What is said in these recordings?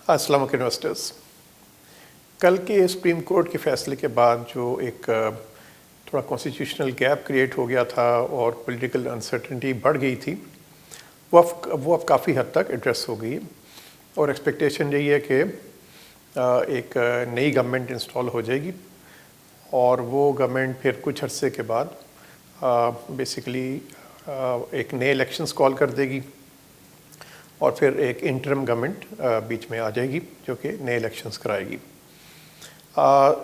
अस्सलाम वालेकुम इन्वेस्टर्स। कल के सुप्रीम कोर्ट के फैसले के बाद जो एक थोड़ा कॉन्स्टिट्यूशनल गैप क्रिएट हो गया था और पॉलिटिकल अनसर्टेनिटी बढ़ गई थी, वो अब काफ़ी हद तक एड्रेस हो गई और एक्सपेक्टेशन यही है कि एक नई गवर्नमेंट इंस्टॉल हो जाएगी और वो गवर्नमेंट फिर कुछ अरसे के बाद बेसिकली एक नए इलेक्शंस कॉल कर देगी और फिर एक इंटरम गवर्नमेंट बीच में आ जाएगी जो कि नए इलेक्शंस कराएगी।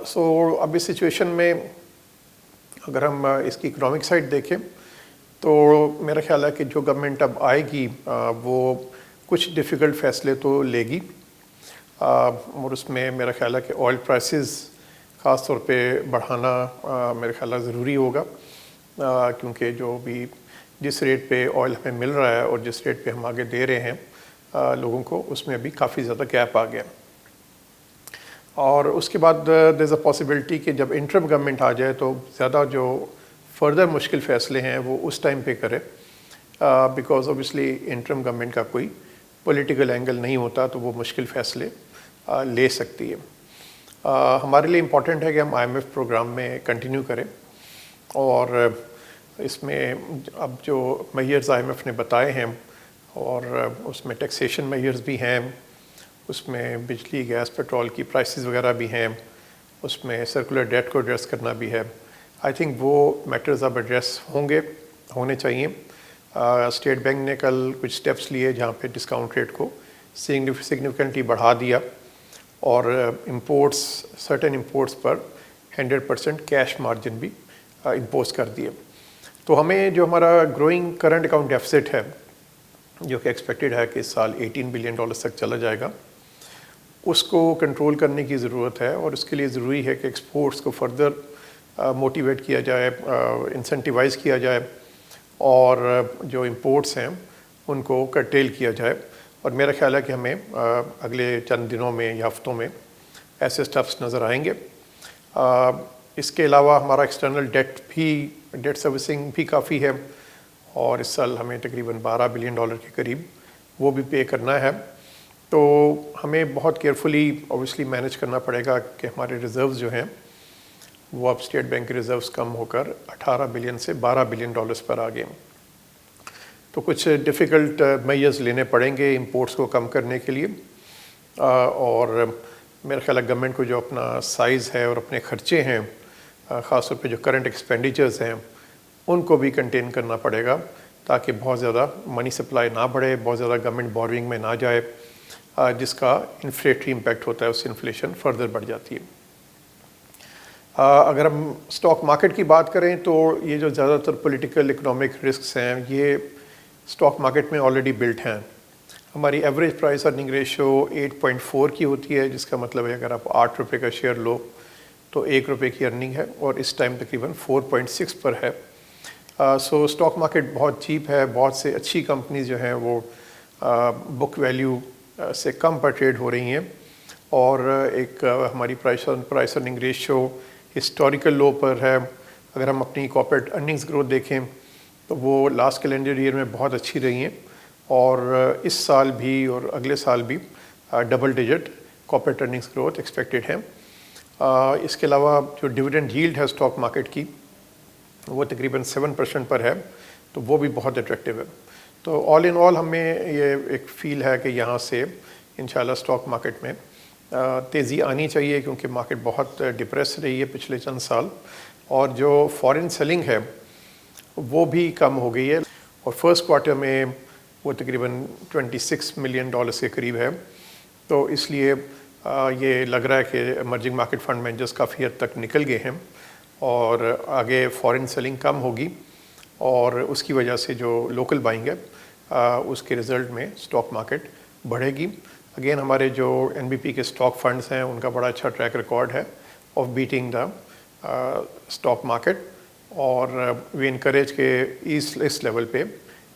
सो अब इस सिचुएशन में अगर हम इसकी इकोनॉमिक साइड देखें तो मेरा ख्याल है कि जो गवर्नमेंट अब आएगी वो कुछ डिफ़िकल्ट फैसले तो लेगी और उसमें मेरा ख्याल है कि ऑयल प्राइसेस ख़ास तौर पे बढ़ाना मेरा ख्याल है ज़रूरी होगा क्योंकि जो भी जिस रेट पे ऑयल हमें मिल रहा है और जिस रेट पे हम आगे दे रहे हैं लोगों को, उसमें अभी काफ़ी ज़्यादा गैप आ गया। और उसके बाद देयर इज़ अ पॉसिबिलिटी कि जब इंटरम गवर्नमेंट आ जाए तो ज़्यादा जो फर्दर मुश्किल फ़ैसले हैं वो उस टाइम पे करे बिकॉज ऑब्वियसली इंटरम गवर्नमेंट का कोई पॉलिटिकल एंगल नहीं होता तो वो मुश्किल फ़ैसले ले सकती है। हमारे लिए इम्पॉर्टेंट है कि हम IMF प्रोग्राम में कंटिन्यू करें और इसमें अब जो मेजर्स IMF ने बताए हैं और उसमें टैक्सेशन मेजर्स भी हैं, उसमें बिजली गैस पेट्रोल की प्राइसेस वगैरह भी हैं, उसमें सर्कुलर डेट को एड्रेस करना भी है। आई थिंक वो मैटर्स अब एड्रेस होने चाहिए। स्टेट बैंक ने कल कुछ स्टेप्स लिए जहाँ पे डिस्काउंट रेट को सिग्निफिकेंटली बढ़ा दिया और सर्टेन इंपोर्ट्स पर 100% कैश मार्जिन भी इम्पोज कर दिए। तो हमें जो हमारा ग्रोइंग करंट अकाउंट डेफिसिट है जो कि एक्सपेक्टेड है कि इस साल $18 बिलियन तक चला जाएगा, उसको कंट्रोल करने की ज़रूरत है और उसके लिए ज़रूरी है कि एक्सपोर्ट्स को फर्दर मोटिवेट किया जाए, इंसेंटिवाइज़ किया जाए और जो इंपोर्ट्स हैं उनको कर्टेल किया जाए। और मेरा ख्याल है कि हमें अगले चंद दिनों में या हफ्तों में ऐसे स्टेप्स नज़र आएंगे। इसके अलावा हमारा एक्सटर्नल डेट सर्विसिंग भी काफ़ी है और इस साल हमें तकरीबन $12 बिलियन के करीब वो भी पे करना है। तो हमें बहुत केयरफुली ऑब्वियसली मैनेज करना पड़ेगा कि हमारे रिज़र्व्स जो हैं वो अब स्टेट बैंक के रिज़र्व्स कम होकर 18 बिलियन से $12 बिलियन पर आ गए। तो कुछ डिफ़िकल्ट मेजर्स लेने पड़ेंगे इंपोर्ट्स को कम करने के लिए और मेरा ख्याल है गवर्नमेंट को जो अपना साइज़ है और अपने खर्चे हैं ख़ास तौर पे जो करंट एक्सपेंडिचर्स हैं उनको भी कंटेन करना पड़ेगा ताकि बहुत ज़्यादा मनी सप्लाई ना बढ़े, बहुत ज़्यादा गवर्नमेंट बोरिंग में ना जाए जिसका इन्फ्लेटरी इम्पैक्ट होता है, उससे इन्फ्लेशन फर्दर बढ़ जाती है। अगर हम स्टॉक मार्केट की बात करें तो ये जो ज़्यादातर पॉलिटिकल इकोनॉमिक रिस्क्स हैं ये स्टॉक मार्केट में ऑलरेडी बिल्ट हैं। हमारी एवरेज प्राइस अर्निंग रेशियो 8.4 की होती है, जिसका मतलब है अगर आप ₹8 का शेयर लो तो ₹1 की अर्निंग है और इस टाइम तकरीबन 4.6 पर है। सो स्टॉक मार्केट बहुत चीप है, बहुत से अच्छी कंपनीज जो हैं वो बुक वैल्यू से कम पर ट्रेड हो रही हैं और एक हमारी प्राइस अर्निंग रेशियो हिस्टोरिकल लो पर है। अगर हम अपनी कॉर्पोरेट अर्निंग्स ग्रोथ देखें तो वो लास्ट कैलेंडर ईयर में बहुत अच्छी रही हैं और इस साल भी और अगले साल भी double digit corporate earnings growth expected है। इसके अलावा जो डिविडेंड यील्ड है स्टॉक मार्केट की वो तकरीबन 7% पर है, तो वो भी बहुत अट्रैक्टिव है। तो ऑल इन ऑल हमें ये एक फ़ील है कि यहाँ से इंशाल्लाह स्टॉक मार्केट में तेज़ी आनी चाहिए क्योंकि मार्केट बहुत डिप्रेस रही है पिछले चंद साल और जो फॉरेन सेलिंग है वो भी कम हो गई है और फर्स्ट क्वार्टर में वो तकरीबन $26 मिलियन के करीब है। तो इसलिए ये लग रहा है कि इमर्जिंग मार्केट फंड मैनेजर्स काफ़ी हद तक निकल गए हैं और आगे फॉरेन सेलिंग कम होगी और उसकी वजह से जो लोकल बाइंग है उसके रिज़ल्ट में स्टॉक मार्केट बढ़ेगी। अगेन हमारे जो NBP के स्टॉक फंड्स हैं उनका बड़ा अच्छा ट्रैक रिकॉर्ड है of beating the stock market और वी इनकरेज के इस लेवल पे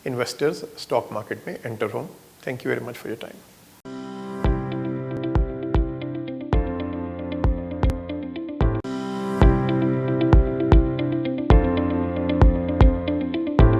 इन्वेस्टर्स स्टॉक मार्केट में एंटर हों। Thank you very much for your time.